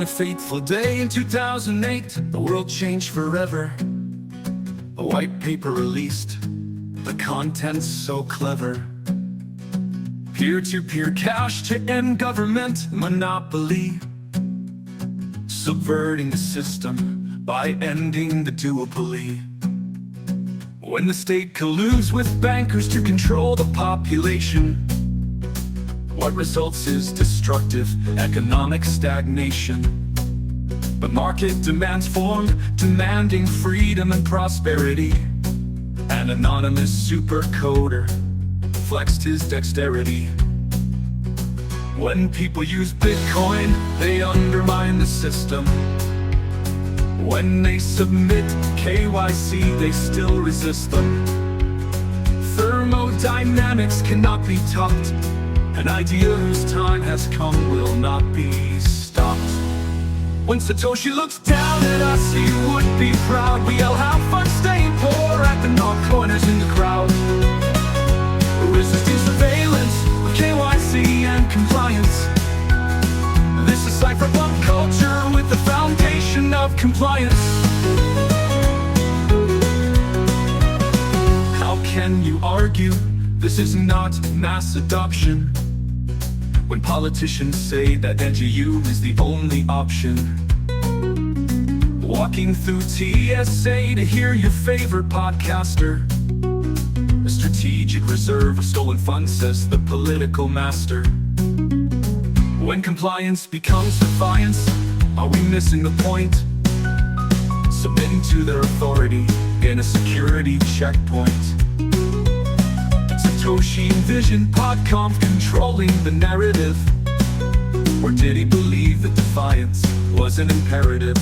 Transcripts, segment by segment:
a fateful day in 2008, the world changed forever. A white paper released, the content's so clever. Peer-to-peer cash to end government monopoly, subverting the system by ending the duopoly. When the state colludes with bankers to control the population, what results is destructive economic stagnation. But market demands formed, demanding freedom and prosperity. An anonymous supercoder flexed his dexterity. When people use Bitcoin, they undermine the system. When they submit KYC, they still resist them. Thermodynamics cannot be taught. An idea whose time has come will not be stopped. When Satoshi looks down at us, he would be proud. We all have fun staying poor at the north corners in the crowd. Resisting surveillance with KYC and compliance. This is cypherpunk culture with the foundation of compliance. How can you argue this is not mass adoption when politicians say that NGU is the only option? Walking through TSA to hear your favorite podcaster. A strategic reserve of stolen funds, says the political master. When compliance becomes defiance, are we missing the point? Submitting to their authority in a security checkpoint. Satoshi envisioned PodConf controlling the narrative, or did he believe that defiance was an imperative?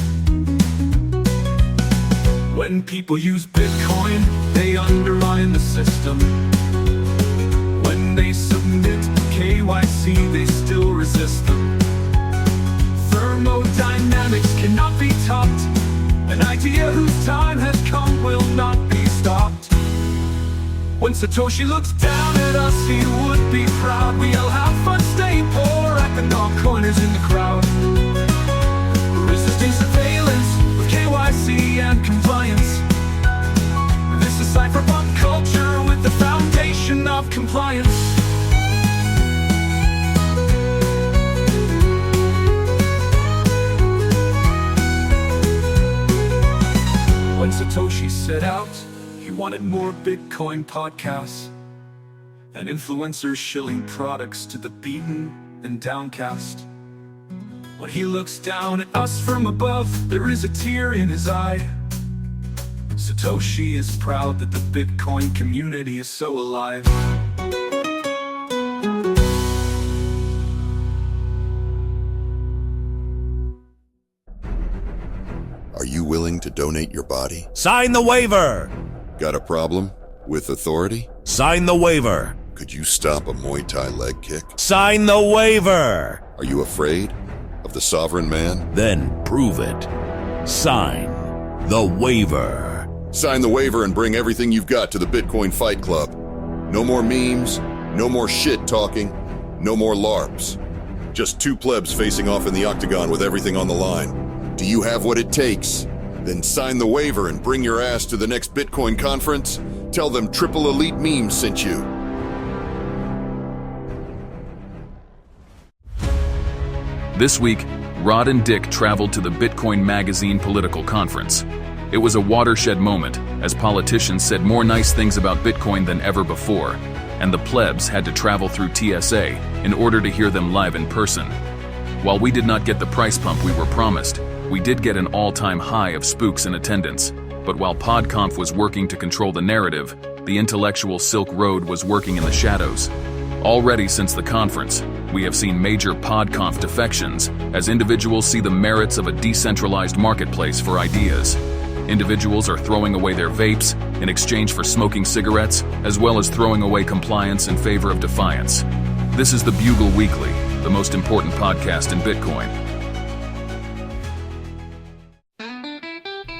When people use Bitcoin, they undermine the system. When they submit KYC, they still resist them. Thermodynamics cannot be taught. An idea whose time has come will not be stopped. When Satoshi looks down at us, he would be proud. We all have fun staying poor at the dark corners in the crowd. Resisting surveillance with KYC and compliance. This is cypherpunk culture with the foundation of compliance. When Satoshi set out, he wanted more Bitcoin podcasts and influencers shilling products to the beaten and downcast. When he looks down at us from above, there is a tear in his eye. Satoshi is proud that the Bitcoin community is so alive. Are you willing to donate your body? Sign the waiver! Got a problem with authority? Sign the waiver! Could you stop a Muay Thai leg kick? Sign the waiver! Are you afraid of the sovereign man? Then prove it. Sign the waiver. Sign the waiver and bring everything you've got to the Bitcoin Fight Club. No more memes, no more shit talking, no more LARPs. Just two plebs facing off in the octagon with everything on the line. Do you have what it takes? Then sign the waiver and bring your ass to the next Bitcoin conference. Tell them Triple Elite Memes sent you. This week, Rod and Dick traveled to the Bitcoin Magazine political conference. It was a watershed moment, as politicians said more nice things about Bitcoin than ever before, and the plebs had to travel through TSA in order to hear them live in person. While we did not get the price pump we were promised, we did get an all-time high of spooks in attendance. But while PodConf was working to control the narrative, the intellectual Silk Road was working in the shadows. Already since the conference, we have seen major PodConf defections as individuals see the merits of a decentralized marketplace for ideas. Individuals are throwing away their vapes in exchange for smoking cigarettes, as well as throwing away compliance in favor of defiance. This is the Bugle Weekly, the most important podcast in Bitcoin.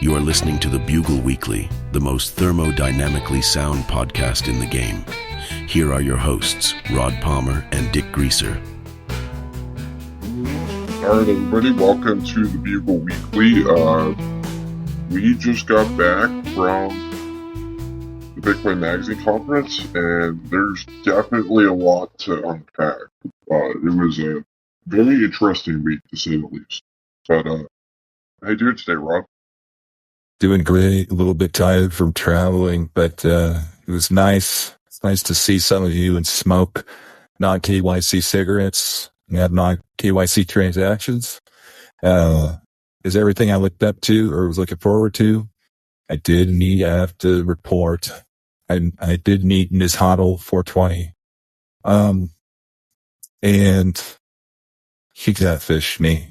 You are listening to the Bugle Weekly, the most thermodynamically sound podcast in the game. Here are your hosts, Rod Palmer and Dick Greaser. All right, everybody, welcome to the Bugle Weekly. We just got back from the Bitcoin Magazine conference, and there's definitely a lot to unpack. It was a very interesting week, to say the least. But how you doing today, Rob? Doing great. A little bit tired from traveling, but it was nice. It's nice to see some of you and smoke non-KYC cigarettes and have non-KYC transactions. Is everything I looked up to or was looking forward to? I have to report. I did meet Ms. Hoddle 420. And she catfished me.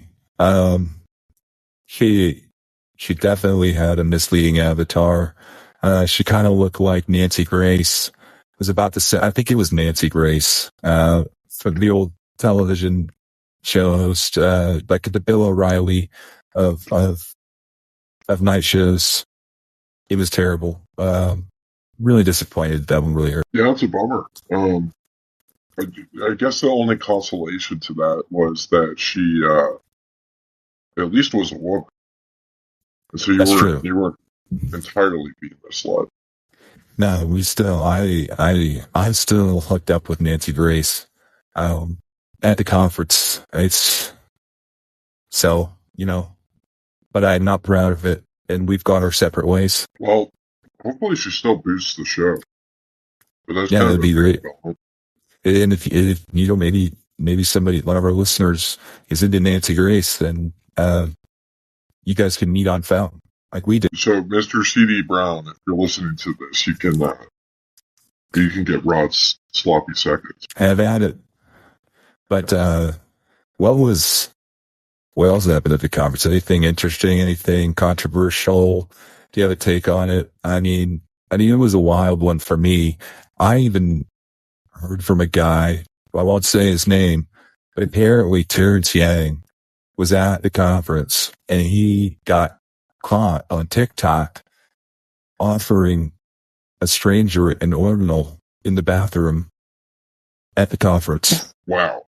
She definitely had a misleading avatar. She kind of looked like Nancy Grace. I was about to say, I think it was Nancy Grace, from the old television show host, like the Bill O'Reilly of night shows. It was terrible. Really disappointed. That one really hurt. Yeah, it's a bummer. I guess the only consolation to that was that she at least was a woman. And so you weren't entirely being misled. No, I'm still hooked up with Nancy Grace, at the conference. But I'm not proud of it, and we've gone our separate ways. Well, hopefully she still boosts the show. But that's Yeah, that'd be great. And if you know, maybe somebody, one of our listeners is into Nancy Grace, then, you guys can meet on Fountain like we did. So, Mr. C.D. Brown, if you're listening to this, you can get Rod's sloppy seconds. Have at it. But what else happened at the conference? Anything interesting? Anything controversial? Do you have a take on it? I mean, it was a wild one for me. I even heard from a guy, I won't say his name, but apparently Terrence Yang was at the conference and he got caught on TikTok offering a stranger an urinal in the bathroom at the conference. Wow.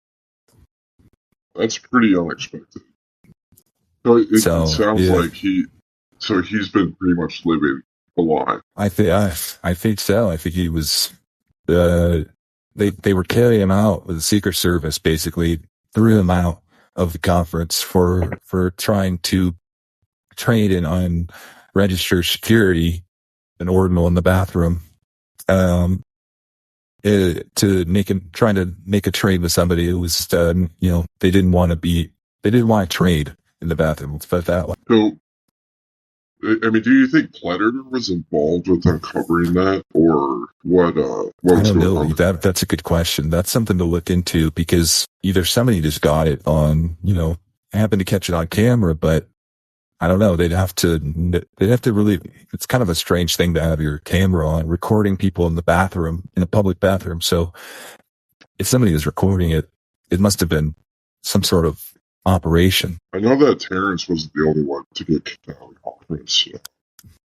That's pretty unexpected. So it sounds like he's been pretty much living a lie. I think so. I think he was, they were carrying him out with the Secret Service, basically threw him out of the conference for trying to trade in on registered security, an ordinal in the bathroom, trying to make a trade with somebody who was, they didn't want to trade in the bathroom. Let's put it that way. So, I mean, do you think Predator was involved with uncovering that, or what? I don't know. That's a good question. That's something to look into, because either somebody just got it on, happened to catch it on camera, but I don't know. They'd have to really. It's kind of a strange thing to have your camera on, recording people in the bathroom, in a public bathroom. So, if somebody was recording it, it must have been some sort of operation. I know that Terrence wasn't the only one to get kicked out of the conference.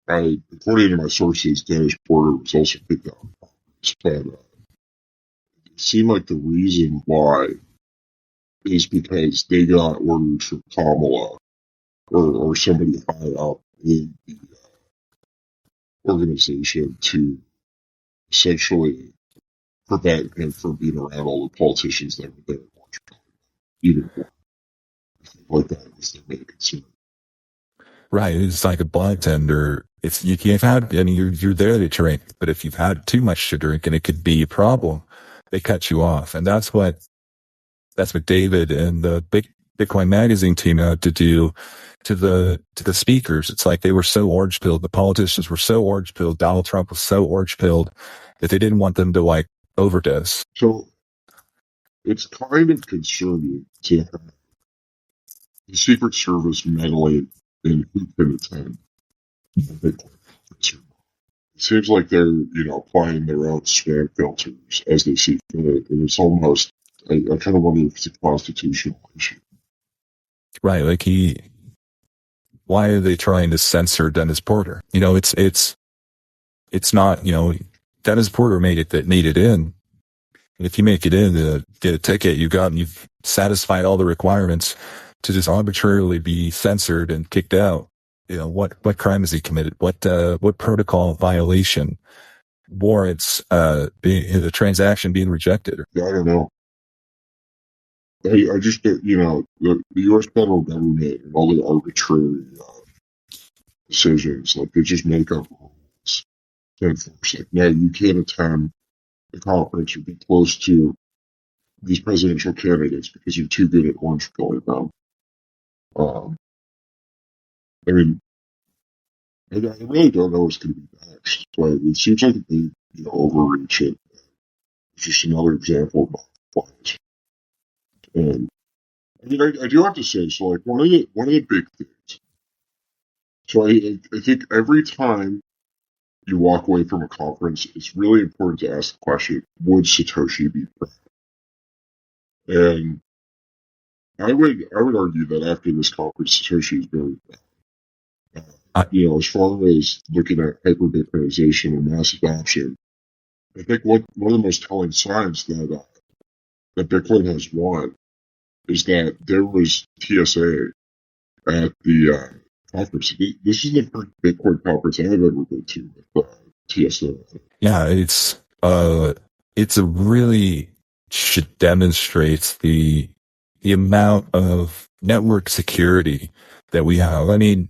According to my sources, Dennis Porter was also kicked out of the conference. But it seemed like the reason why is because they got orders from Kamala or somebody high up in the organization to essentially prevent him from being around all the politicians that were there. Even like that was their main concern. Right. It's like a bartender. If you've had, you're there to drink, but if you've had too much to drink and it could be a problem, they cut you off. And that's what David and the Bitcoin Magazine team had to do to the speakers. It's like they were so orange pilled. The politicians were so orange pilled. Donald Trump was so orange pilled that they didn't want them to overdose. So it's kind of concerning to have the Secret Service meddling in who can attend the Bitcoin conference. It seems like they're, applying their own spam filters as they see fit. And it's almost, I kind of wonder if it's a constitutional issue. Right. Why are they trying to censor Dennis Porter? It's not, Dennis Porter made it in. And if you make it in to get a ticket, you've satisfied all the requirements. to just arbitrarily be censored and kicked out. What crime has he committed? What protocol violation warrants the transaction being rejected? I don't know. I just, the U.S. federal government and all the arbitrary decisions, like they just make up rules to enforce. Like, no, you can't attend the conference or be close to these presidential candidates because you're too good at orange pilling them. I mean, I really don't know what's going to be next, but it seems like they, overreach it. It's just another example of compliance. And I mean, I do have to say, so like one of the big things. So I think every time you walk away from a conference, it's really important to ask the question: would Satoshi be proud? And I would argue that after this conference, Satoshi is very proud. As far as looking at hyper-Bitcoinization and mass adoption, I think one of the most telling signs that Bitcoin has won is that there was TSA at the conference. This is the first Bitcoin conference I've ever been to with TSA. Yeah, it's a really demonstrates the amount of network security that we have. I mean,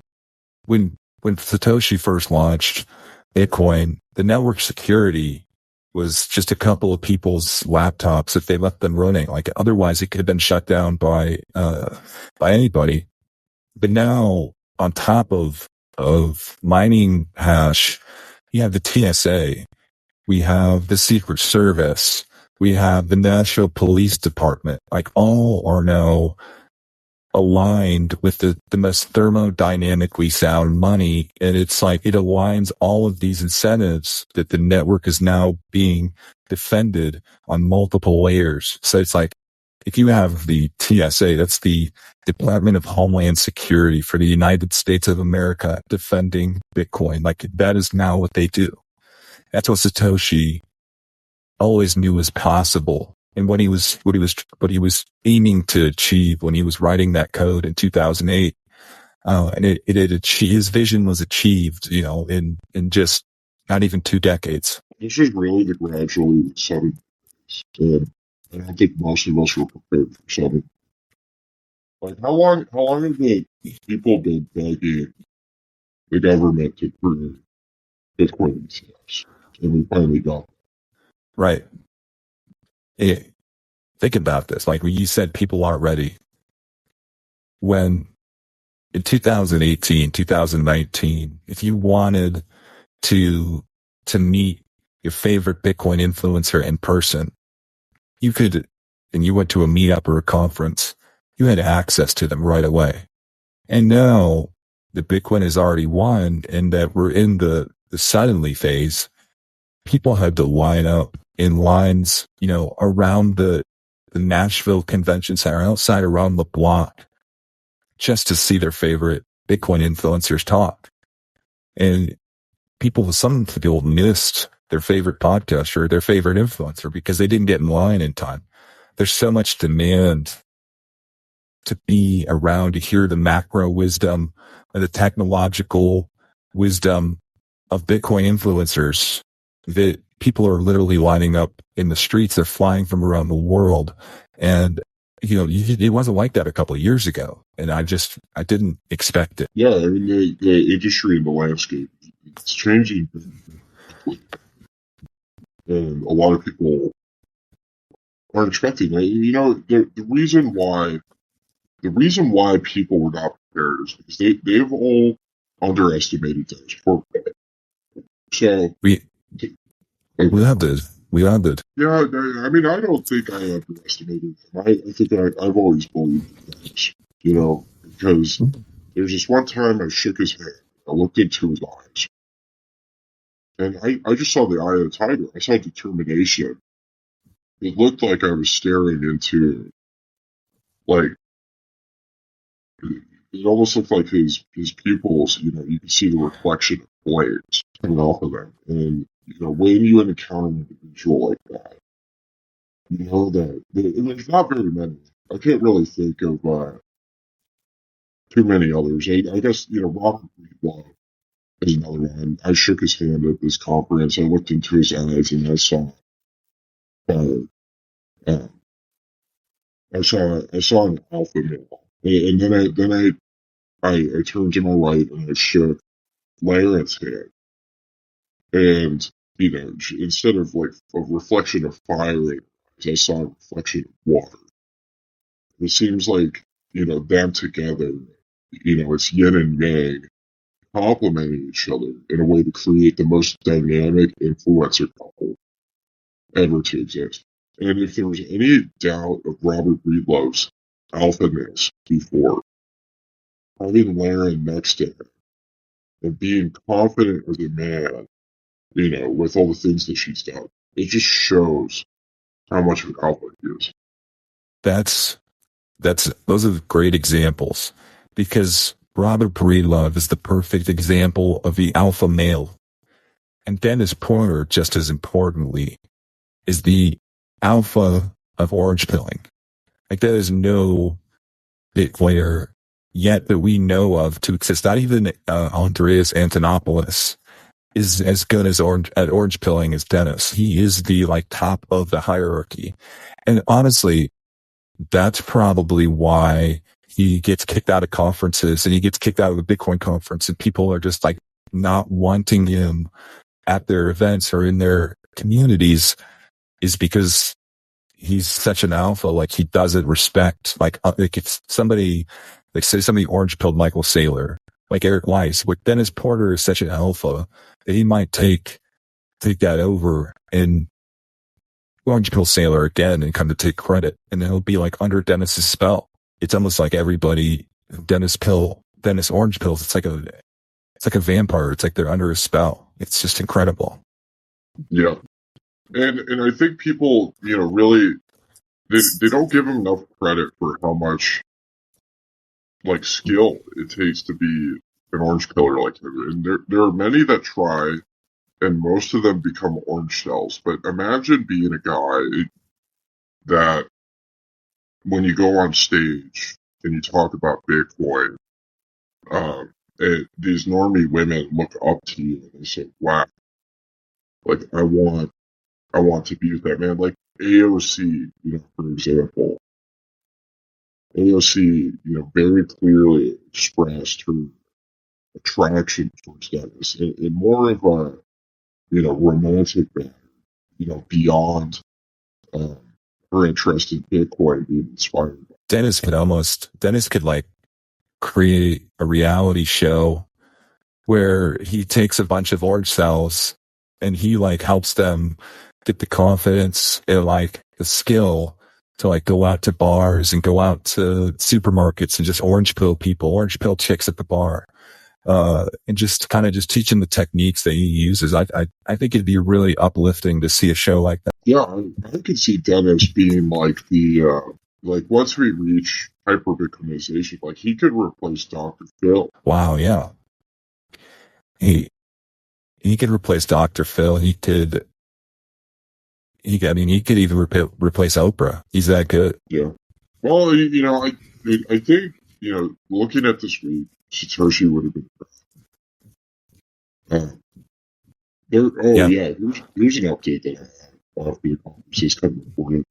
when Satoshi first launched Bitcoin, the network security was just a couple of people's laptops if they left them running. Like otherwise, it could have been shut down by anybody. But now, on top of mining hash, you have the TSA, we have the Secret Service, we have the National Police Department. Like all are now aligned with the most thermodynamically sound money. And it's like it aligns all of these incentives that the network is now being defended on multiple layers. So it's like, if you have the TSA, that's the Department of Homeland Security for the United States of America defending Bitcoin. Like that is now what they do. That's what Satoshi always knew was possible. And what he was aiming to achieve when he was writing that code in 2008, and his vision was achieved, in just not even 2 decades. This is really the gradually sudden, and I don't think most of us were prepared for sudden. Like how long have the people been begging the government to prove Bitcoin ETFs? And we finally got it. Right. Yeah. Think about this. Like when you said people aren't ready. When in 2018, 2019, if you wanted to meet your favorite Bitcoin influencer in person, you could, and you went to a meetup or a conference, you had access to them right away. And now the Bitcoin has already won and that we're in the suddenly phase. People had to line up in lines, around the Nashville Convention Center, outside around the block, just to see their favorite Bitcoin influencers talk. And some people missed their favorite podcast or their favorite influencer because they didn't get in line in time. There's so much demand to be around to hear the macro wisdom and the technological wisdom of Bitcoin influencers that people are literally lining up in the streets. They're flying from around the world. And, it wasn't like that a couple of years ago. And I didn't expect it. Yeah, I mean, the industry and the landscape, it's changing. And a lot of people aren't expecting it. The reason why people were not prepared is because they've all underestimated things. So we have to. Yeah, I mean, I don't think I underestimated them. I think I've always believed things, because there's this one time I shook his hand. I looked into his eyes. And I just saw the eye of the tiger. I saw determination. It looked like I was staring into, like, it almost looked like his pupils, you could see the reflection of blades coming off of them. And, when you encounter an individual like that, that there's not very many. I can't really think of too many others. I guess, Robert Breedlove is another one. I shook his hand at this conference. I looked into his eyes and uh, uh, I saw an alpha male. And I turned to my right and I shook Lara's hand. And, instead of like a reflection of fire, I saw a reflection of water. It seems like, them together, it's yin and yang complementing each other in a way to create the most dynamic influencer couple ever to exist. And if there was any doubt of Robert Breedlove's alphaness before, having Lara next to him and being confident as a man, with all the things that she's done, it just shows how much of an alpha he is. Those are great examples, because Robert Breedlove is the perfect example of the alpha male. And Dennis Porter, just as importantly, is the alpha of orange pilling. Like, there is no Bitcoiner yet that we know of to exist. Not even Andreas Antonopoulos is as good as at orange pilling as Dennis. He is the top of the hierarchy. And honestly, that's probably why he gets kicked out of conferences and he gets kicked out of the Bitcoin conference, and people are just not wanting him at their events or in their communities, is because he's such an alpha. He doesn't respect, if somebody, say somebody orange pilled Michael Saylor, like Eric Weiss, but Dennis Porter is such an alpha that he might take that over and orange pill Sailor again and come to take credit, and it'll be under Dennis's spell. It's almost like everybody, Dennis orange pills, it's like a vampire. It's like they're under a spell. It's just incredible. Yeah. And I think people, really, they don't give him enough credit for how much skill it takes to be an orange pillar like him. And there are many that try, and most of them become orange shells. But imagine being a guy that when you go on stage and you talk about Bitcoin, these normie women look up to you and they say, wow, I want to be with that man. Like AOC, for example. AOC, very clearly expressed her attraction towards Dennis in more of a, romantic manner, beyond her interest in Bitcoin being inspired. Dennis could create a reality show where he takes a bunch of orange cells and he helps them get the confidence and the skill to go out to bars and go out to supermarkets and just orange pill chicks at the bar. And just teach him the techniques that he uses. I think it'd be really uplifting to see a show like that. Yeah, I could see Dennis being once we reach hyper Bitcoinization, he could replace Dr. Phil. Wow, yeah. He could replace Dr. Phil. He could even replace Oprah. He's that good. Yeah. Well, I think, looking at this week, Satoshi would have been. Yeah. Here's an update that I have off the conferences coming reported.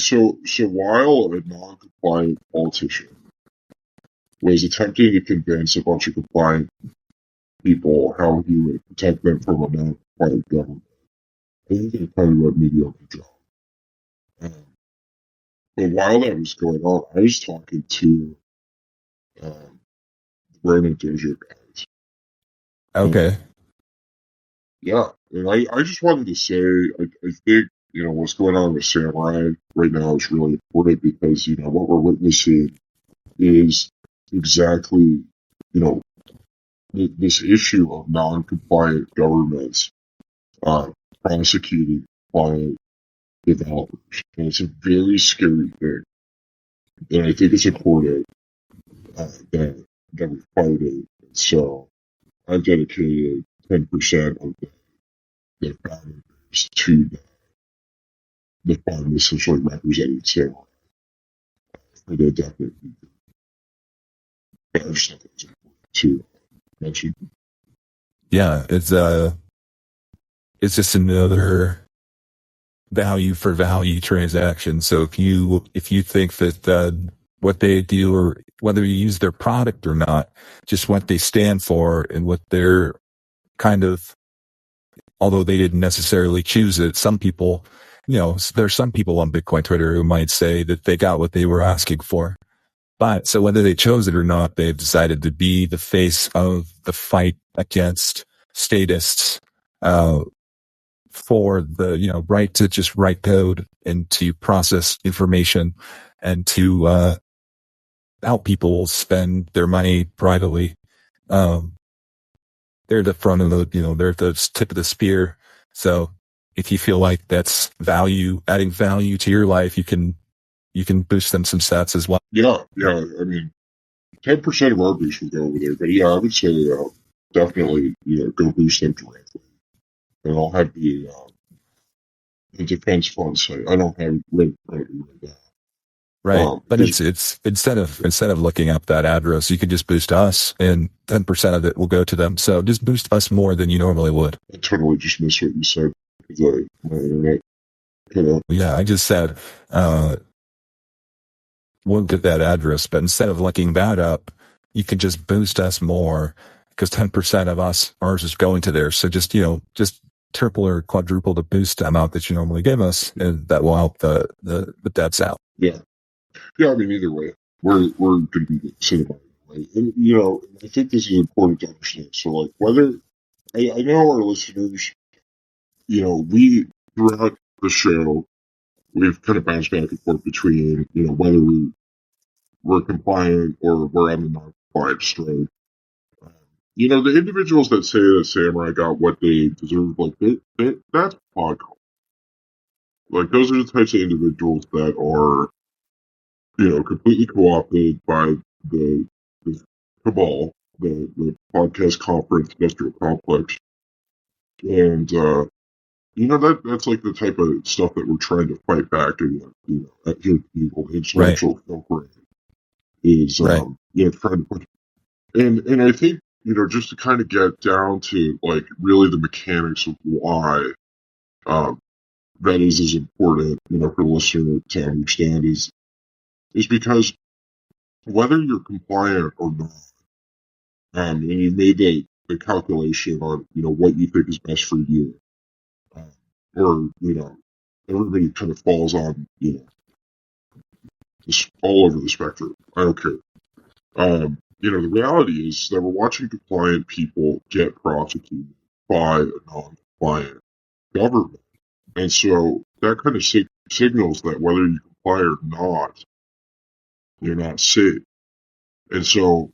So while a non-compliant politician was attempting to convince a bunch of compliant people how he would protect them from a non-compliant government, I think they probably did a mediocre job. But while that was going on, I was talking to Ronan Dozier guys. Okay. Yeah, and I just wanted to say, I think, what's going on with Samurai right now is really important because, what we're witnessing is exactly, this issue of non-compliant governments prosecuting compliant developers. And it's a very scary thing. And I think it's important that we fight it. So I've dedicated 10% of the founders to the fund essentially representing Samurai for the decade. I just thought that was important to mention. Yeah, it's just another value for value transaction. So if you think that what they do, or whether you use their product or not, just what they stand for and what they're kind of, although they didn't necessarily choose it, some people, there's some people on Bitcoin Twitter who might say that they got what they were asking for. But so whether they chose it or not, they've decided to be the face of the fight against statists, for the, right to just write code and to process information and to, help people spend their money privately. They're the front of they're the tip of the spear. So if you feel like that's adding value to your life, you can boost them some stats as well. Yeah. I mean, 10% of our boost will go over there, but yeah, I would say definitely go boost them directly, and I'll have the defense fund site. I don't have it right now. Right. But it's instead of looking up that address, you can just boost us and 10% of it will go to them. So just boost us more than you normally would. I totally just missed what you said because my internet cut out. Yeah, I just said, we'll get that address, but instead of looking that up, you can just boost us more because 10% of ours is going to there. So just triple or quadruple the boost amount that you normally give us, and that will help the debts out. Yeah. I mean, either way, we're going to be incentivized, right? And I think this is important to understand. So, like, whether I know our listeners, we throughout the show, we've kind of bounced back and forth between whether we're compliant or we're on the non-compliant strain. The individuals that say that Samurai got what they deserve, like that's podcast. Like, those are the types of individuals that are completely co-opted by the cabal, the podcast conference industrial complex. And, that's like the type of stuff that we're trying to fight back against, at your people, intellectual filtering is, trying to put, and I think, just to kind of get down to, like, really the mechanics of why, that is important, for the listener to understand is because whether you're compliant or not, and you made the calculation on, what you think is best for you, or, everybody kind of falls on, just all over the spectrum. I don't care. The reality is that we're watching compliant people get prosecuted by a non-compliant government. And so that kind of signals that whether you comply or not, you're not safe. And so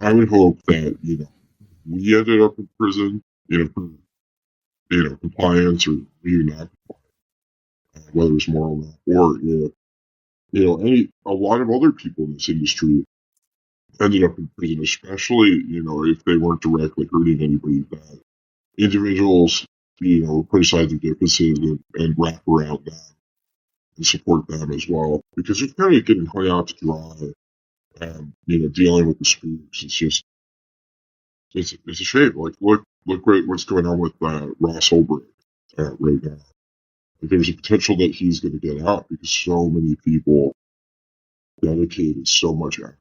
I would hope that, we ended up in prison, for, compliance or maybe not compliance, whether it's moral or not, or, a lot of other people in this industry ended up in prison, especially, if they weren't directly hurting anybody bad. Individuals, put aside their differences and wrap around them and support them as well, because they're kind of getting hung out to dry, dealing with the spooks. It's just, it's a shame. Like, look what's going on with Ross Ulbricht right now. Like, there's a potential that he's going to get out because so many people dedicated so much effort.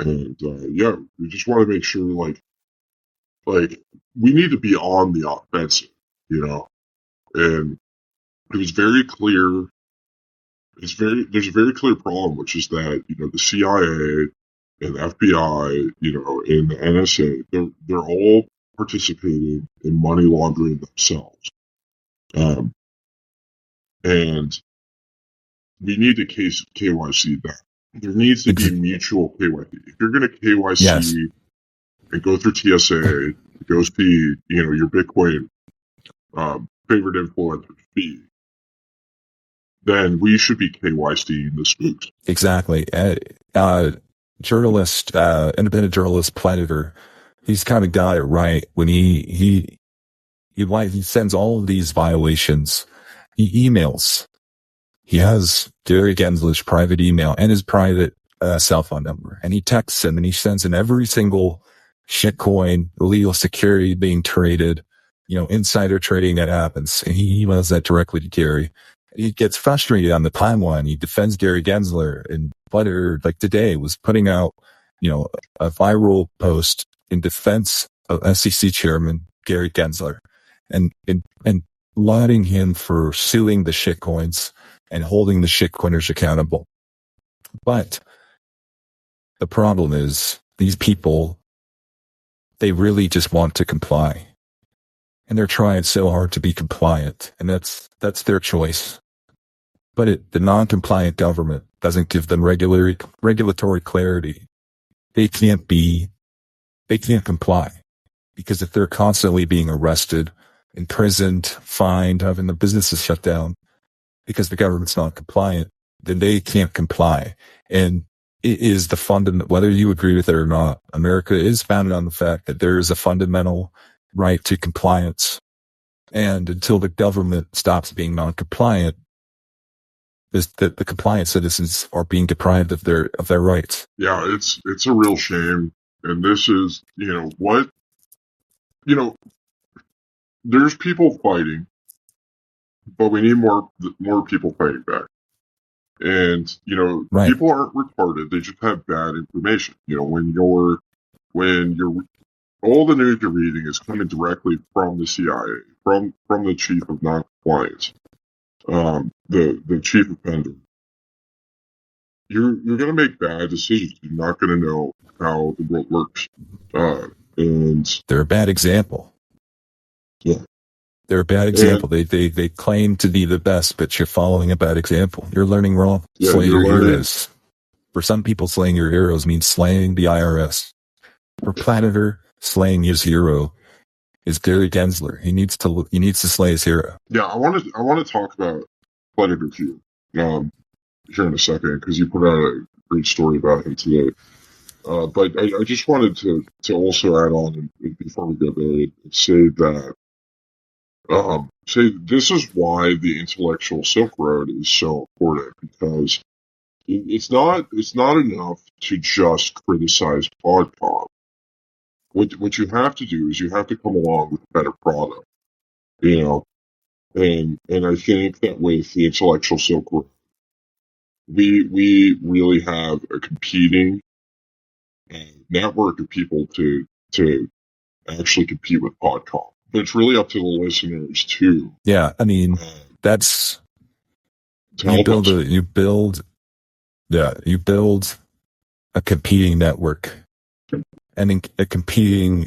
And we just want to make sure, like we need to be on the offensive, and it's very clear. There's a very clear problem, which is that the CIA and the FBI, and the NSA, they're all participating in money laundering themselves, and we need to KYC that. There needs to be mutual KYC. If you're going to KYC and go through TSA, go see, your Bitcoin favorite influencer fee, then we should be KYCing the spooks. Exactly. Journalist, independent journalist Predator, he's kind of got it right when he sends all of these violations. He emails. He has Gary Gensler's private email and his private cell phone number, and he texts him and he sends him every single shitcoin, illegal security being traded, insider trading that happens. And he emails that directly to Gary. He gets frustrated on the timeline. He defends Gary Gensler, and Flutter, like today, was putting out, a viral post in defense of SEC chairman Gary Gensler, and lauding him for suing the shitcoins and holding the shitcoiners accountable. But the problem is these people, they really just want to comply, and they're trying so hard to be compliant, and that's their choice. But the non-compliant government doesn't give them regulatory clarity. They can't comply, because if they're constantly being arrested, imprisoned, fined, having the businesses shut down because the government's not compliant, then they can't comply. And it is the fundamental, whether you agree with it or not, America is founded on the fact that there is a fundamental right to compliance. And until the government stops being non-compliant, the compliant citizens are being deprived of their rights. Yeah, it's a real shame. And this is, there's people fighting, but we need more people fighting back. And, Right. People aren't retarded. They just have bad information. When you're all the news you're reading is coming directly from the CIA, from the chief of non-compliance, the chief offender. You're going to make bad decisions. You're not going to know how the world works. And they're a bad example. Yeah. They're a bad example. They claim to be the best, but you're following a bad example. You're learning wrong. Yeah, Slay you're your learning. heroes. For some people, slaying your heroes means slaying the IRS. For Planeter, slaying his hero is Gary Gensler. He needs to slay his hero. Yeah, I want to talk about Predator here, here in a second, because you put out a great story about him today. But I just wanted to also add on, and before we go there, and say that this is why the intellectual Silk Road is so important, because it's not enough to just criticize Podcom. What you have to do is you have to come along with a better product, and I think that with the intellectual Silk Road, we really have a competing network of people to actually compete with Podcom. But it's really up to the listeners too. Yeah, I mean, that's to you build a competing network and a competing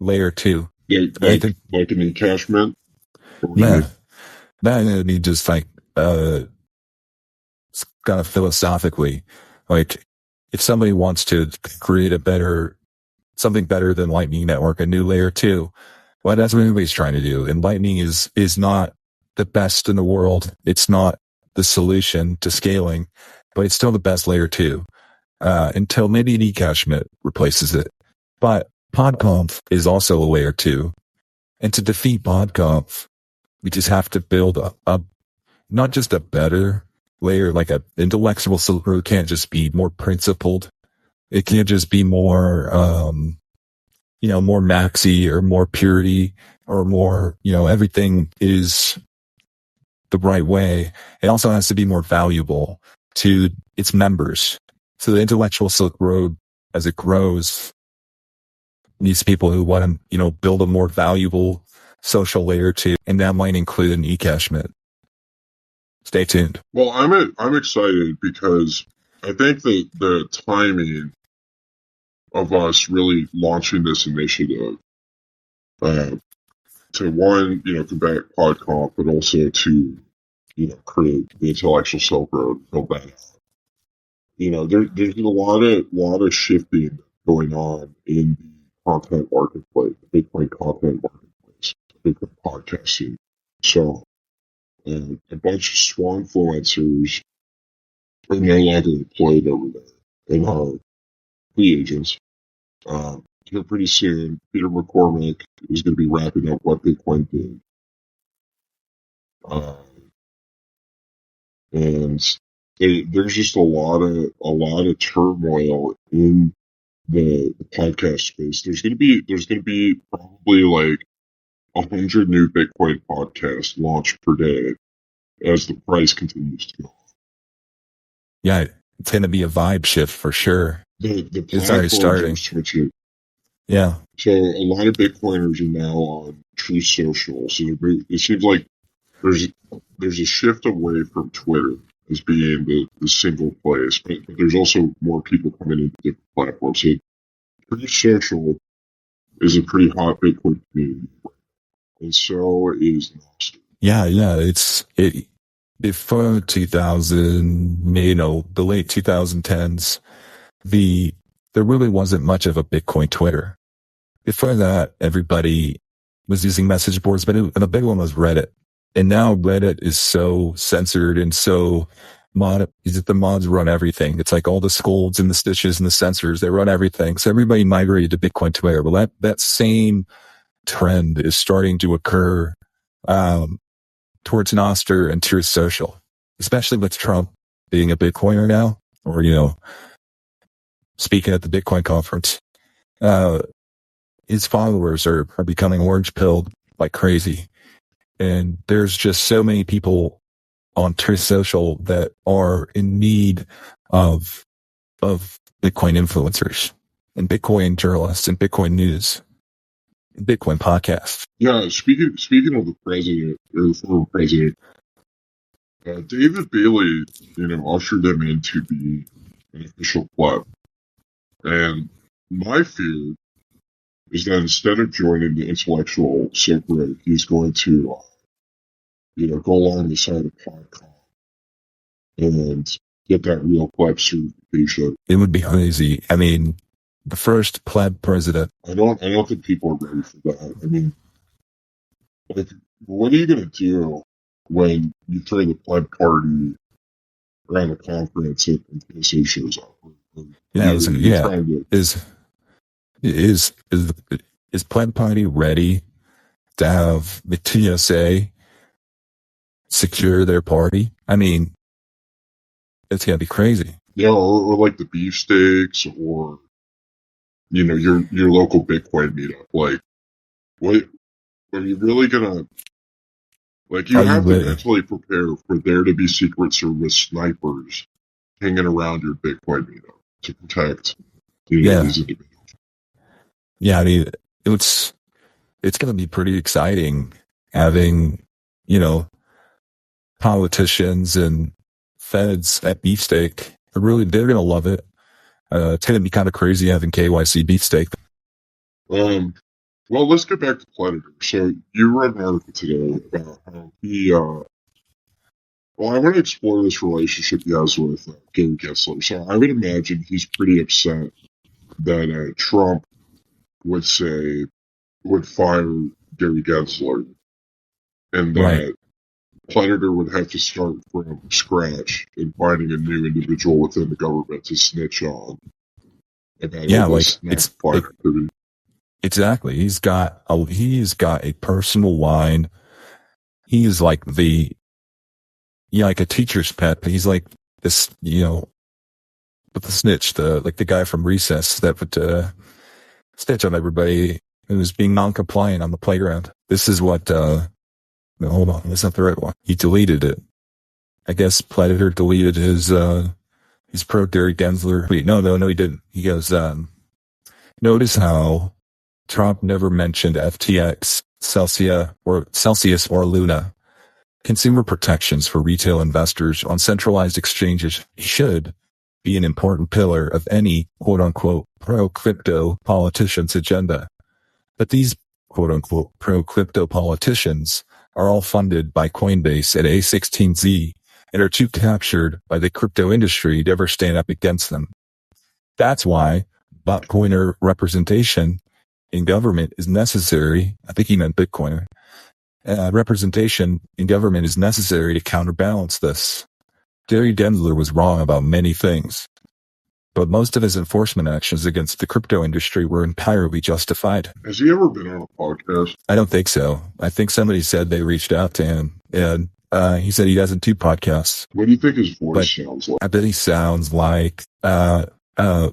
layer 2. Yeah, like an encashment. That you just like kind of philosophically, like if somebody wants to create something better than Lightning Network, a new layer 2, well, that's what everybody's trying to do. And Lightning is not the best in the world. It's not the solution to scaling, but it's still the best layer 2 until maybe an eCashMint replaces it. But PodConf is also a layer 2. And to defeat PodConf, we just have to build not just a better layer, like an intellectual Silk Road can't just be more principled. It can't just be more, more maxi or more purity or more, everything is the right way. It also has to be more valuable to its members. So the intellectual Silk Road, as it grows, needs people who want to, build a more valuable social layer too, and that might include an eCashMint. Stay tuned. Well, I'm excited because I think that the timing of us really launching this initiative to one, combat PodConf, but also to, create the intellectual Silk Road, build that out. There's a lot of shifting going on in the content marketplace, the Bitcoin content marketplace, Bitcoin podcasting. So, a bunch of strong influencers are no longer employed over there and are free agents. Here pretty soon, Peter McCormick is going to be wrapping up what Bitcoin did. And there's just a lot of turmoil in the podcast space. There's gonna be probably like 100 new Bitcoin podcasts launched per day as the price continues to go. Yeah, it's going to be a vibe shift for sure. The It's already platforms starting. are switching. Yeah. So a lot of Bitcoiners are now on Truth Social. So it seems like there's a shift away from Twitter as being the single place, but there's also more people coming into different platforms. So Truth Social is a pretty hot Bitcoin community, and so is Nostr. Yeah. Before 2000, the late 2010s, there really wasn't much of a Bitcoin Twitter. Before that, everybody was using message boards, but the big one was Reddit. And now Reddit is so censored and so the mods run everything. It's like all the scolds and the stitches and the censors, they run everything. So everybody migrated to Bitcoin Twitter. Well, that same trend is starting to occur, towards Nostr and Truth Social, especially with Trump being a Bitcoiner now, or, speaking at the Bitcoin conference. His followers are becoming orange pilled like crazy. And there's just so many people on Truth Social that are in need of Bitcoin influencers and Bitcoin journalists and Bitcoin news and Bitcoin podcasts. Yeah, speaking of the president or the former president, David Bailey, ushered them in to be an official pleb. And my fear is that instead of joining the intellectual Silk Road, he's going to, go along the side of PodCon and get that real pleb certification. It would be crazy. I mean, the first pleb president. I don't think people are ready for that. I mean, like, what are you gonna do when you throw the pleb party around the conference and TSA shows up? Is pleb party ready to have the TSA secure their party? I mean, it's gonna be crazy. Yeah, or like the beefsteaks, or your local Bitcoin meetup. Like, what are you really gonna? Like, you have to mentally prepare for there to be Secret Service snipers hanging around your Bitcoin meetup to protect these individuals. Yeah, I mean, it's going to be pretty exciting having, politicians and feds at beefsteak. They're going to love it. It's going to be kind of crazy having KYC beefsteak. Well, let's get back to Predator. So you read an article today about how he, well, I want to explore this relationship he has with Gary Gensler. So I would imagine he's pretty upset that Trump would fire Gary Gensler, and that Predator would have to start from scratch in finding a new individual within the government to snitch on. Exactly. He's got a personal line. He is like like a teacher's pet. He's like this, with the snitch, the guy from Recess that would snitch on everybody who was being non-compliant on the playground. This is what. No, hold on, that's not the right one. He deleted it. I guess Predator deleted his pro Gary Gensler. Wait, no, he didn't. He goes, notice how Trump never mentioned FTX, Celsius or Luna. Consumer protections for retail investors on centralized exchanges should be an important pillar of any quote-unquote pro-crypto politician's agenda. But these quote-unquote pro-crypto politicians are all funded by Coinbase and A16Z and are too captured by the crypto industry to ever stand up against them. That's why Bitcoiner representation in government is necessary. I think he meant Bitcoiner. Representation in government is necessary to counterbalance this. Gary Gensler was wrong about many things, but most of his enforcement actions against the crypto industry were entirely justified. Has he ever been on a podcast? I don't think so. I think somebody said they reached out to him, and He said he doesn't do podcasts. What do you think his But voice sounds like? I bet he sounds like, but I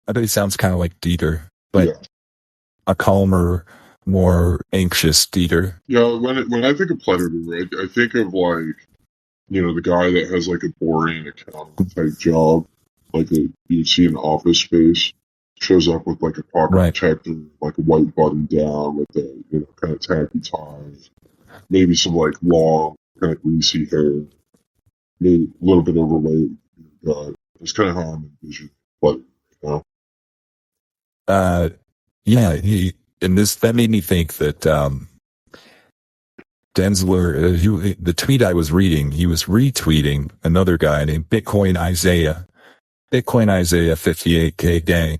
bet he sounds kind of like Dieter, but Yeah. a calmer, more anxious Dieter. Yeah, when I think of Predator, I think of like, the guy that has like a boring accounting type job, like you'd see in Office Space, shows up with like a pocket Right. protector, like a white button down with a kind of tacky tie, maybe some like long kind of greasy hair, maybe a little bit overweight. That's kind of how I'm envisioning. But Yeah, that made me think that, Denzler, the tweet I was reading, he was retweeting another guy named Bitcoin Isaiah 58K gang.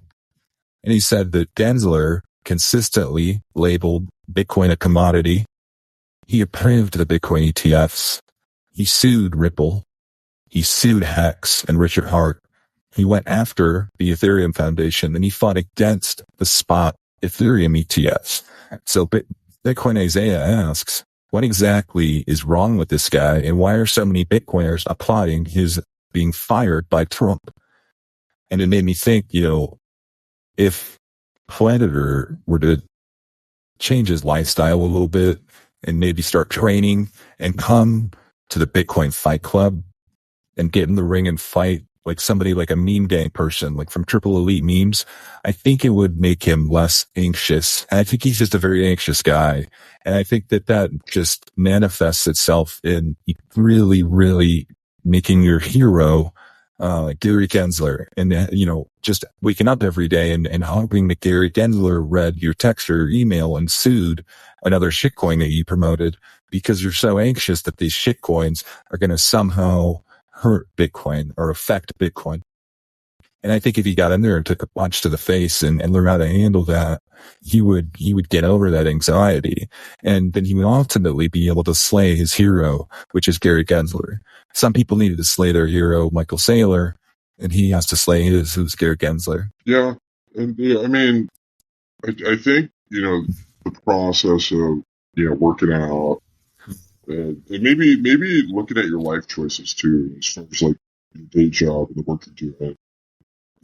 And he said that Gensler consistently labeled Bitcoin a commodity. He approved the Bitcoin ETFs. He sued Ripple. He sued Hex and Richard Hart. He went after the Ethereum Foundation and he fought against the spot Ethereum ETFs. So Bitcoin Isaiah asks, what exactly is wrong with this guy and why are so many Bitcoiners applauding his being fired by Trump? And it made me think, if Predator were to change his lifestyle a little bit and maybe start training and come to the Bitcoin Fight Club and get in the ring and fight like somebody like a meme gang person, like from Triple Elite Memes, I think it would make him less anxious. And I think he's just a very anxious guy. And I think that just manifests itself in really, really making your hero, Gary Gensler, and, just waking up every day and hoping that Gary Gensler read your text or your email and sued another shitcoin that you promoted because you're so anxious that these shitcoins are going to somehow hurt Bitcoin or affect Bitcoin. And I think if he got in there and took a punch to the face and learned how to handle that, he would get over that anxiety. And then he would ultimately be able to slay his hero, which is Gary Gensler. Some people needed to slay their hero, Michael Saylor, and he has to slay his, who's Gary Gensler. Yeah. And I mean, I think, the process of, working out and maybe looking at your life choices too, as far as like your day job and the work you're doing.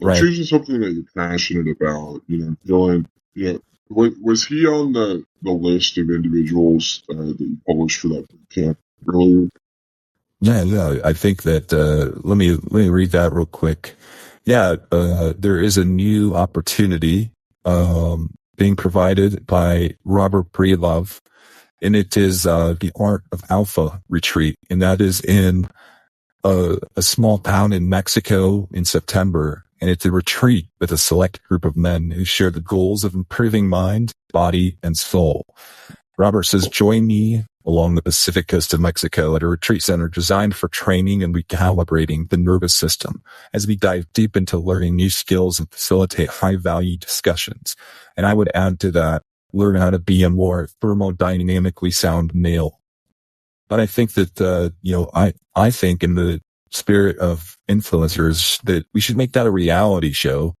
Right. Choosing something that you're passionate about, feeling, was he on the list of individuals that you published for that camp earlier? Yeah, I think that, let me read that real quick. Yeah, there is a new opportunity, being provided by Robert Breedlove, and it is, the Art of Alpha retreat. And that is in a small town in Mexico in September. And it's a retreat with a select group of men who share the goals of improving mind, body, and soul. Robert says, join me along the Pacific coast of Mexico at a retreat center designed for training and recalibrating the nervous system as we dive deep into learning new skills and facilitate high-value discussions. And I would add to that, learn how to be a more thermodynamically sound male. But I think that, I think in the spirit of influencers that we should make that a reality show.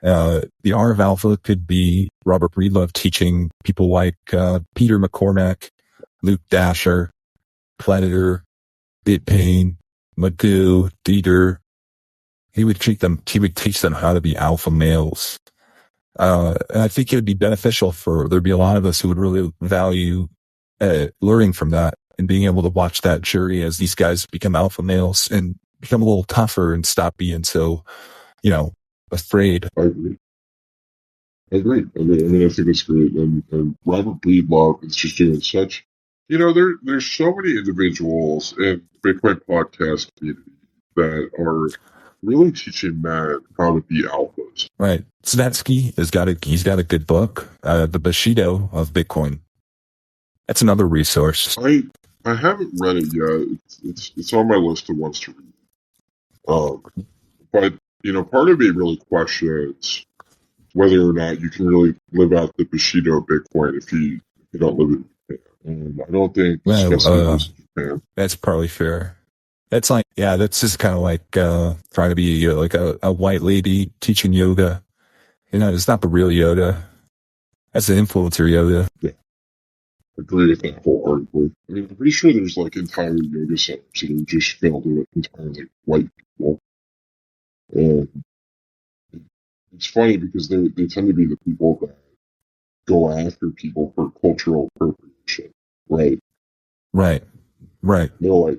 The Art of Alpha could be Robert Breedlove teaching people like Peter McCormack, Luke Dasher, Predator, BitPain, Magoo, Dieter. He would teach them how to be alpha males. And I think it would be beneficial there'd be a lot of us who would really value learning from that and being able to watch that journey as these guys become alpha males and become a little tougher and stop being so, afraid. I agree. I mean, I think it's great. And Robert Breedlove is just doing such, there's so many individuals in the Bitcoin podcast community that are really teaching men how to be alphas. Right. Snetsky he's got a good book, The Bushido of Bitcoin. That's another resource. I haven't read it yet. It's on my list of ones to read. But part of me really questions whether or not you can really live out the Bushido of Bitcoin if you don't live in Japan. And I don't think lives in Japan. That's probably fair. That's that's just kind of like trying to be like a white lady teaching yoga. It's not the real Yoda. That's the influencer Yoda. Yeah. agree with that wholeheartedly. I mean, I'm pretty sure there's like entire yoga centers that are just filled with entirely white people. And it's funny because they tend to be the people that go after people for cultural appropriation, right? Right. Right. They're like,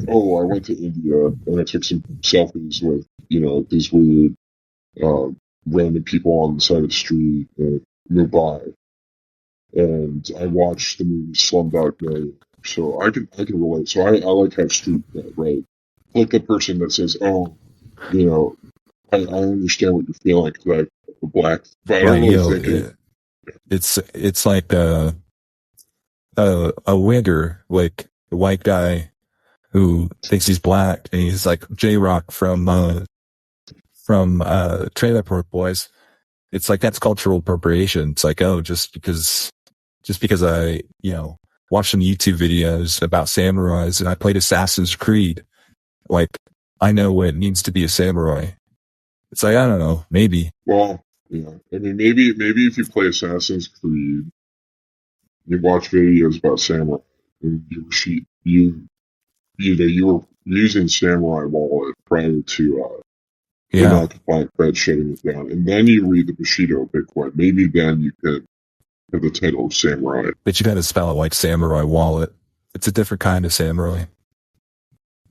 oh, I went to India and I took some selfies with, these weird, random people on the side of the street in Mumbai, and I watched the movie Slumdog Millionaire, so I can relate. So I like how street cred, right? Like the person that says, oh, you know, I understand what you're feeling because I'm black, but I don't Right. really think it. It's like a wigger, like a white guy who thinks he's black, and he's like J-Rock from Trailer Park Boys. It's like that's cultural appropriation. It's like, oh, just because I, watched some YouTube videos about samurais and I played Assassin's Creed, like I know what it means to be a samurai. It's like, I don't know, maybe. Well, yeah. I mean, maybe if you play Assassin's Creed, you watch videos about samurai, and you were using Samurai Wallet prior to the Yeah. non-compliant Fed shutting it down, and then you read the Bushido Bitcoin. Maybe then you could have the title of Samurai. But you got to spell it like Samurai Wallet. It's a different kind of samurai.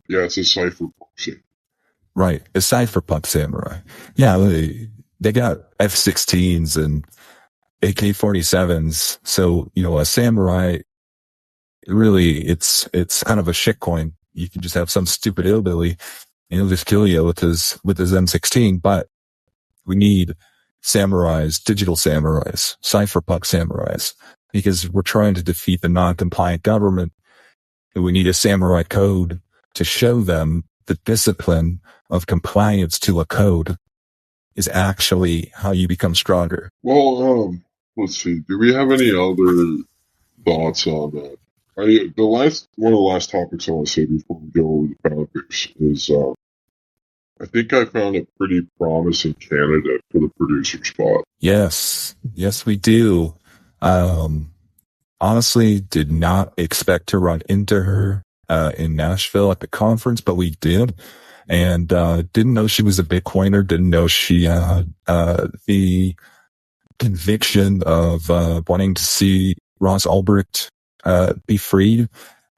Yeah, it's a cypherpunks. Right. A cypherpunk samurai. Yeah, they got F-16s and AK-47s. So, a samurai, really, it's kind of a shitcoin. You can just have some stupid hillbilly and he'll just kill you with his M16. But we need samurais, digital samurais, cypherpunk samurais, because we're trying to defeat the non-compliant government. And we need a samurai code to show them the discipline of compliance to a code is actually how you become stronger. Well, let's see. Do we have any other thoughts on that? One of the last topics I want to say before we go over the topics is I think I found a pretty promising candidate for the producer spot. Yes, we do. Honestly, did not expect to run into her in Nashville at the conference, but we did. And didn't know she was a Bitcoiner, didn't know she had the conviction of wanting to see Ross Ulbricht be freed.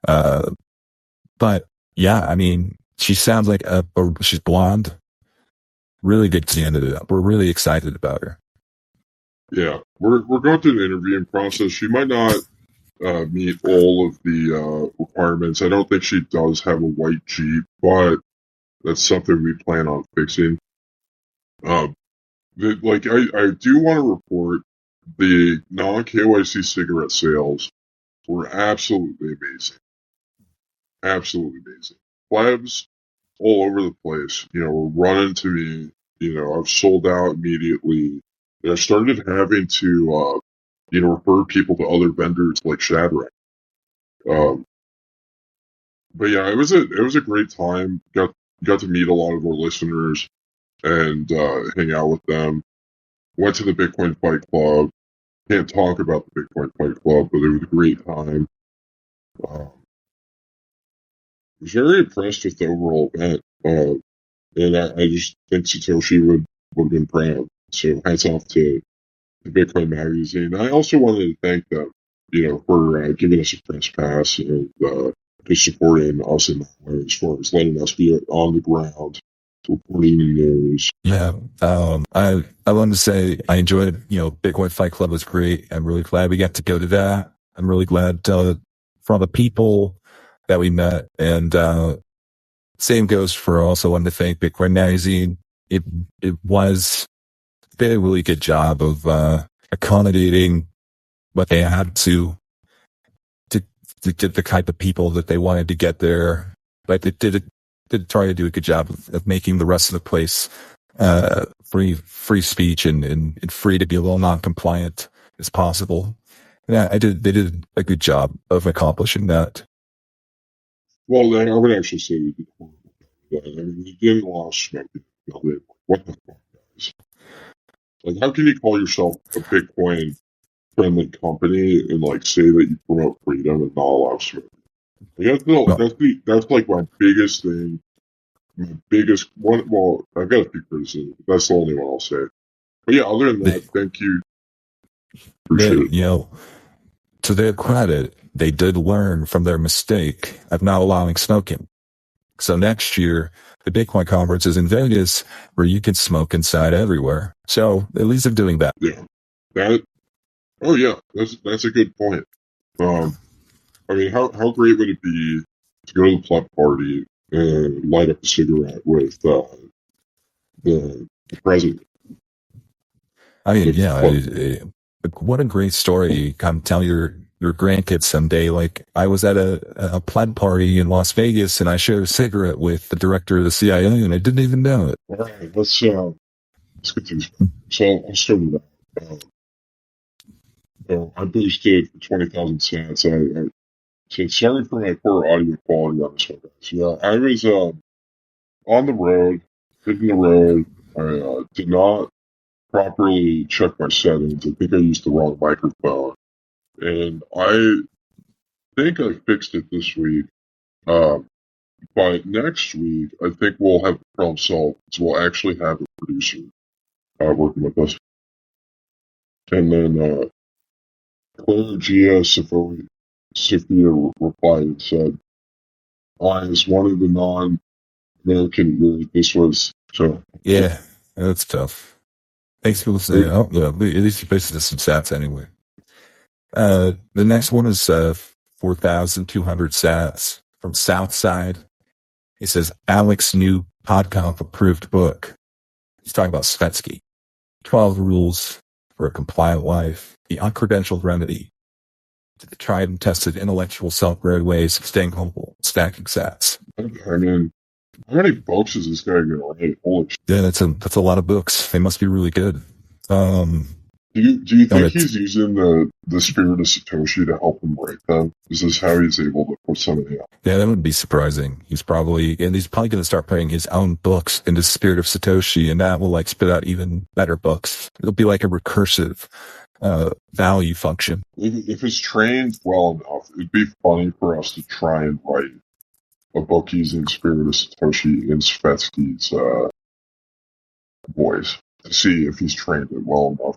But yeah, I mean, she sounds like she's blonde. Really good candidate. We're really excited about her. Yeah, we're going through the interviewing process. She might not meet all of the requirements. I don't think she does have a white Jeep, but that's something we plan on fixing. I do want to report the non-KYC cigarette sales were absolutely amazing. Absolutely amazing. Plebs all over the place, were running to me. I've sold out immediately. And I started having to, refer people to other vendors like Shadrach. But yeah, it was a great time. Got to meet a lot of our listeners and hang out with them. Went to the Bitcoin Fight Club. Can't talk about the Bitcoin Fight Club, but it was a great time. Was very impressed with the overall event, and I just think Satoshi would have been proud. So hats off to the Bitcoin Magazine. I also wanted to thank them, for giving us a press pass and just supporting us in that way as far as letting us be on the ground, reporting the news. Yeah, I wanted to say I enjoyed it. Bitcoin Fight Club was great. I'm really glad we got to go to that. I'm really glad for all the people that we met, and same goes for also wanting to thank Bitcoin Magazine. It was did a really good job of accommodating what they had to get the type of people that they wanted to get there. But they did try to do a good job of making the rest of the place free speech and free to be a little non-compliant as possible. Yeah, they did a good job of accomplishing that. Well, I would actually say we did horrible. I mean, we didn't lost smoking. What the fuck, guys? Like, how can you call yourself a Bitcoin friendly company and like say that you promote freedom and not allow smoking. Like, that's like my biggest thing. My biggest one. Well, I've got a few criticisms. But that's the only one I'll say. But yeah, other than that, thank you. Appreciate it. You know, to their credit, they did learn from their mistake of not allowing smoking. So next year, the Bitcoin conference is in Vegas, where you can smoke inside everywhere. So at least they're doing that. Yeah, that. Oh yeah, that's a good point. I mean, how great would it be to go to the pleb party and light up a cigarette with the president? I mean, yeah, what a great story. Come tell your grandkids someday. Like, I was at a plaid party in Las Vegas and I shared a cigarette with the director of the CIA and I didn't even know it. All right, let's get to this. So I'll start with that. I boosted for 20,000 sats. So sorry for my poor audio quality on this one, guys. Yeah, I was on the road, hitting the road. I did not properly check my settings. I think I used the wrong microphone. And I think I fixed it this week. By next week, I think we'll have the problem solved. So we'll actually have a producer working with us. And then Claire Gia Sophia replied and said, I, as one of the non-American, this was so. Yeah, that's tough. Thanks for listening. Oh, yeah, at least you posted some sats anyway. The next one is 4,200 sats from Southside. He says, Alex new PodConf approved book. He's talking about Svetsky. 12 rules for a compliant life. The uncredentialed remedy to the tried and tested intellectual self-read ways of staying humble, stacking sats. I mean, how many books is this guy going to write? Holy shit. Yeah, that's a lot of books. They must be really good. Do you think he's using the spirit of Satoshi to help him write them? Is this how he's able to put something out? Yeah, that wouldn't be surprising. He's probably going to start putting his own books into the spirit of Satoshi, and that will like spit out even better books. It'll be like a recursive value function. If it's trained well enough, it'd be funny for us to try and write a book using spirit of Satoshi in Svetsky's voice to see if he's trained it well enough.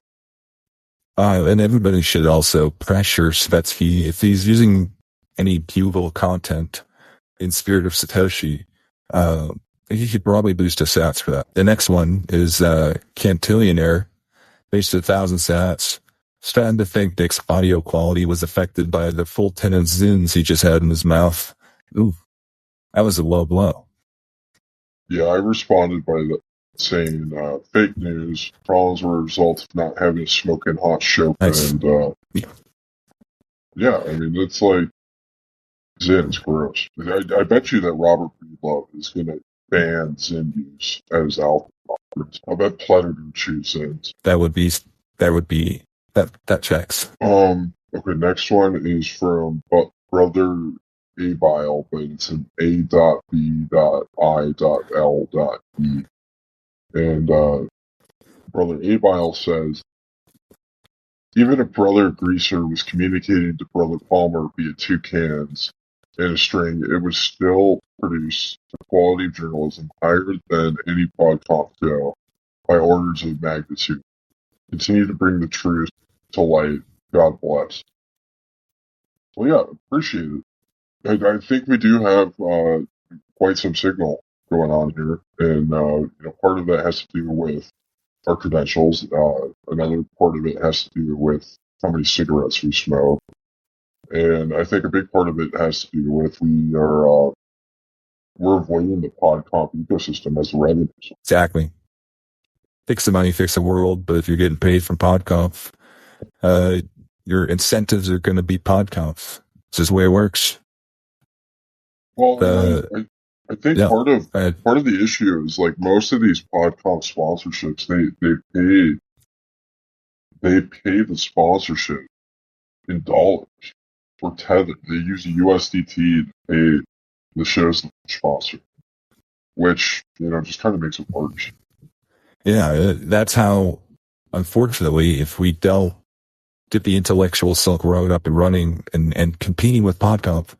And everybody should also pressure Svetsky if he's using any Bugle content in spirit of Satoshi. He should probably boost his sats for that. The next one is Cantillionaire, based at 1,000 sats. Starting to think Dick's audio quality was affected by the full 10 of zins he just had in his mouth. Ooh, that was a low blow. Yeah, I responded by saying fake news. Problems were a result of not having a smoking hot show. Nice. And yeah, I mean, it's like Zin's gross. I bet you that Robert Breedlove is going to ban Zin use as alpha. I bet Predator choose Zins. That checks. Okay, next one is from Brother Abile, but it's an A.B.I.L.E. And Brother Abile says, even if Brother Greaser was communicating to Brother Palmer via two cans and a string, it would still produce a quality of journalism higher than any podcast show by orders of magnitude. Continue to bring the truth to light. God bless. Well, yeah, appreciate it. I think we do have quite some signal going on here, and part of that has to do with our credentials. Another part of it has to do with how many cigarettes we smoke, and I think a big part of it has to do with we're avoiding the PodConf ecosystem as a revenue. Exactly. Fix the money, fix the world. But if you're getting paid from PodConf, your incentives are going to be PodConf. This is the way it works. Well, I think part of the issue is like most of these PodConf sponsorships, they pay the sponsorship in dollars or tethered. They use USDT to pay the show's sponsor, which just kind of makes it worse. Yeah, that's how. Unfortunately, if we don't get the intellectual Silk Road up and running and competing with PodConf.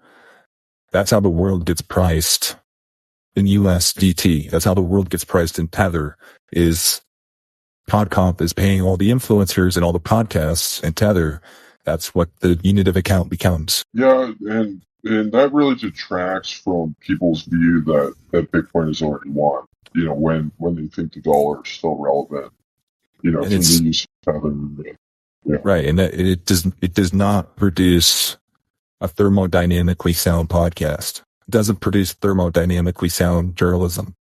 That's how the world gets priced in USDT. That's how the world gets priced in Tether. Is PodConf is paying all the influencers and all the podcasts, and Tether, that's what the unit of account becomes. Yeah, and that really detracts from people's view that Bitcoin is already won. You know, when they think the dollar is still relevant. You know, And from it's- the use of Tether. Yeah. Right, and that it does not produce a thermodynamically sound podcast. It doesn't produce thermodynamically sound journalism.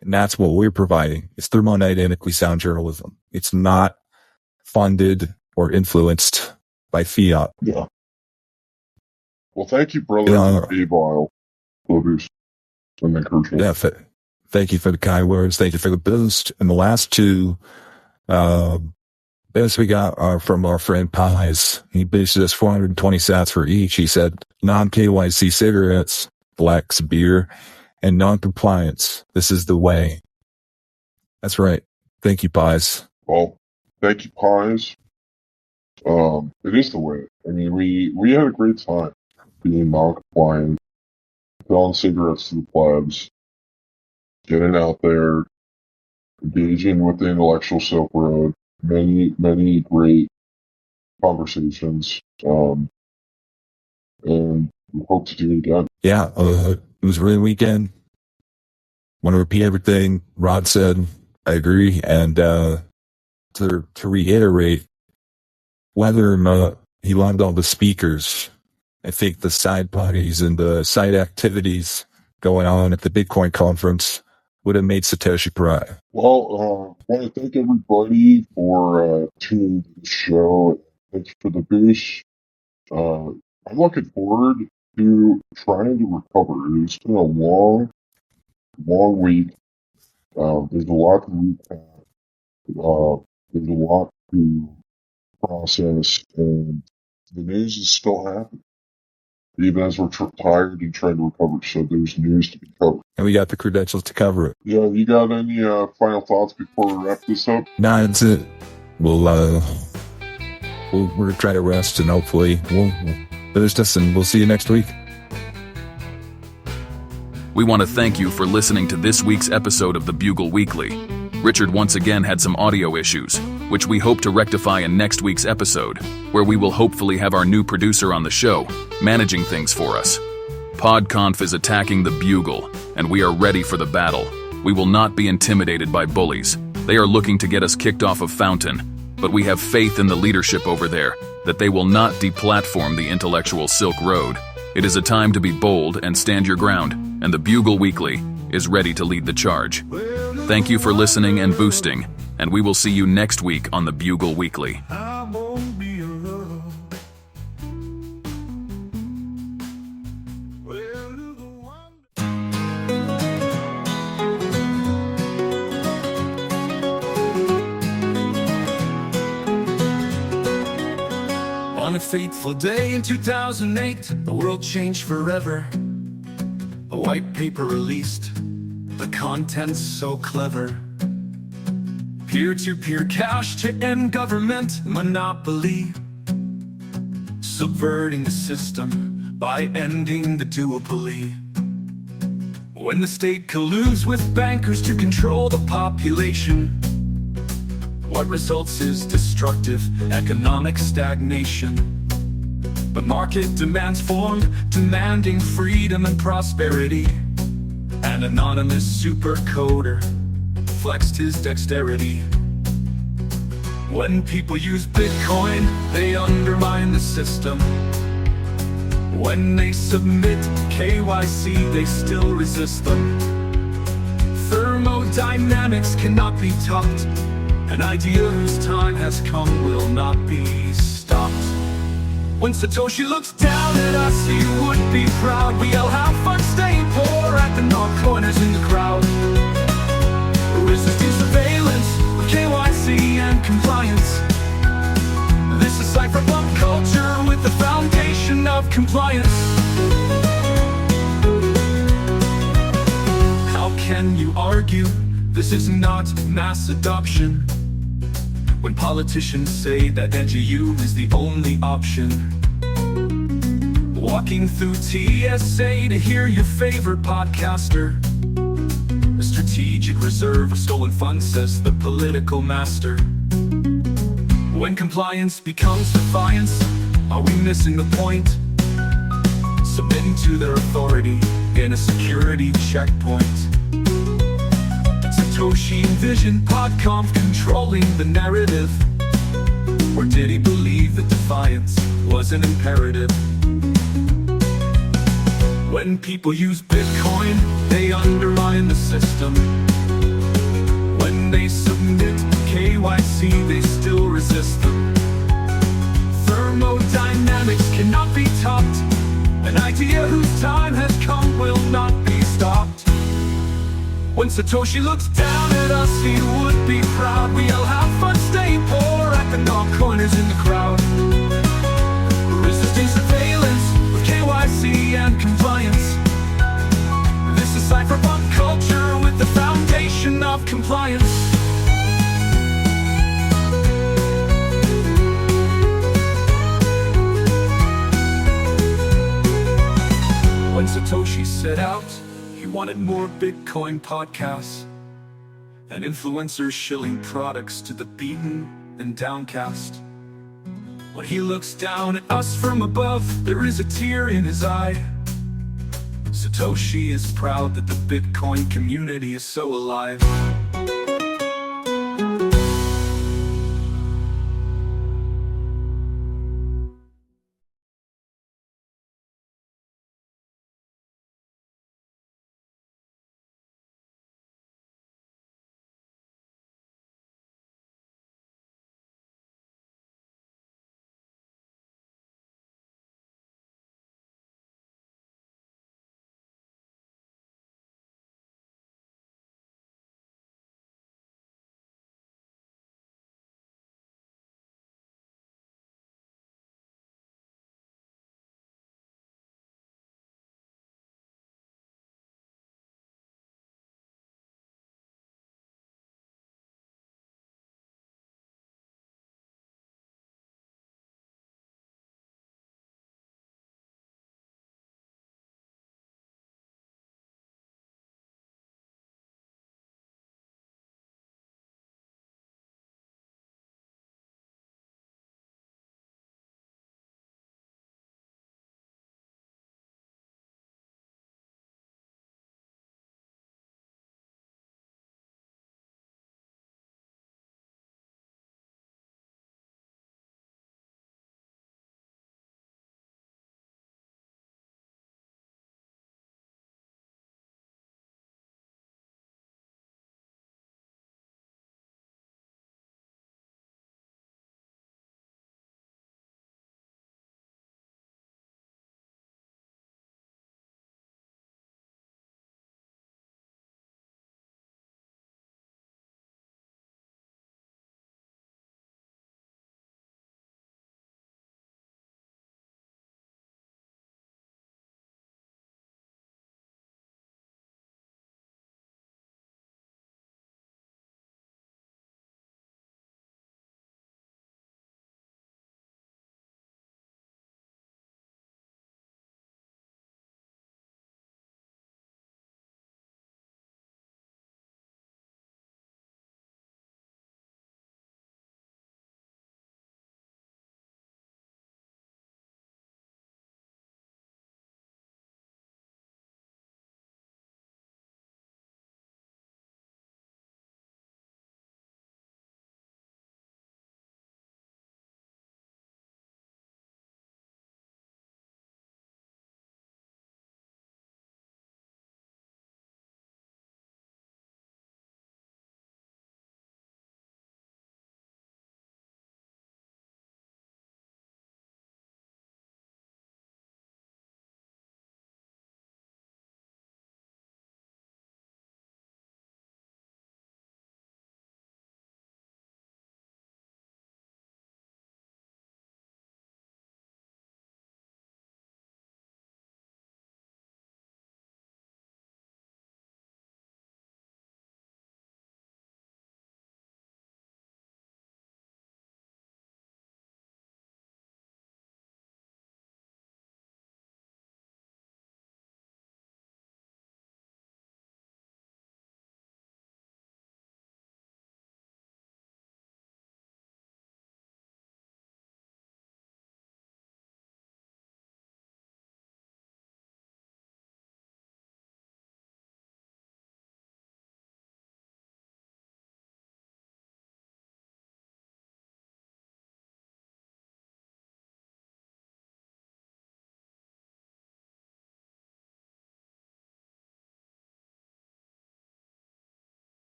And that's what we're providing. It's thermodynamically sound journalism. It's not funded or influenced by fiat. Yeah. Well, thank you, brother, Yeah. Abile, for the boost and encouragement. Yeah, thank you for the kind words. Thank you for the boost. And the last two boosts we got are from our friend Pies. He boosted us 420 sats for each. He said non-KYC cigarettes, Black's beer, and non-compliance. This is the way. That's right. Thank you, Pies. Well, thank you, Pies. It is the way. I mean, we had a great time being non-compliant, selling cigarettes to the plebs, getting out there, engaging with the intellectual Silk Road, many great conversations, and we hope to do it again. Yeah, it was a really weekend. Want to repeat everything Rod said. I agree. And to reiterate, whether or not he loved all the speakers, I think the side parties and the side activities going on at the Bitcoin conference would have made Satoshi cry. Well, I want to thank everybody for tuning to the show. Thanks for the boost. I'm looking forward to trying to recover. It's been a long week. There's a lot to recap. There's a lot to process, and the news is still happening. Even as we're tired and trying to recover, so there's news to be covered. And we got the credentials to cover it. Yeah, you got any final thoughts before we wrap this up? Nah, that's it. We're gonna try to rest, and hopefully we'll boost us, and we'll see you next week. We want to thank you for listening to this week's episode of the Bugle Weekly. Richard once again had some audio issues, which we hope to rectify in next week's episode, where we will hopefully have our new producer on the show, managing things for us. PodConf is attacking the Bugle, and we are ready for the battle. We will not be intimidated by bullies. They are looking to get us kicked off of Fountain, but we have faith in the leadership over there, that they will not deplatform the intellectual Silk Road. It is a time to be bold and stand your ground, and the Bugle Weekly is ready to lead the charge. Thank you for listening and boosting, and we will see you next week on the Bugle Weekly. I won't be alone. Well, to the one- On a fateful day in 2008, the world changed forever. A white paper released, the content's so clever. Peer-to-peer cash to end government monopoly, subverting the system by ending the duopoly. When the state colludes with bankers to control the population, what results is destructive economic stagnation. But market demands formed, demanding freedom and prosperity. An anonymous supercoder flexed his dexterity. When people use Bitcoin, they undermine the system. When they submit KYC, they still resist them. Thermodynamics cannot be taught. An idea whose time has come will not be stopped. When Satoshi looks down at us, he would be proud. We all have fun staying poor at the north corners in the crowd. Resisting surveillance with KYC and compliance. This is cypherpunk culture with the foundation of compliance. How can you argue? This is not mass adoption. When politicians say that NGU is the only option, walking through TSA to hear your favorite podcaster, a strategic reserve of stolen funds, says the political master. When compliance becomes defiance, are we missing the point? Submitting to their authority in a security checkpoint. Satoshi envisioned PodConf controlling the narrative, or did he believe that defiance was an imperative? When people use Bitcoin, they undermine the system. When they submit KYC, they still resist them. Thermodynamics cannot be topped. An idea whose time has come will not be stopped. When Satoshi looks down at us, he would be proud. We all have fun, stay poor, acting all corners in the crowd. Resisting surveillance with KYC and compliance. This is cypherpunk culture with the foundation of compliance. When Satoshi set out, he wanted more Bitcoin podcasts and influencers shilling products to the beaten and downcast. When he looks down at us from above, there is a tear in his eye. Satoshi is proud that the Bitcoin community is so alive.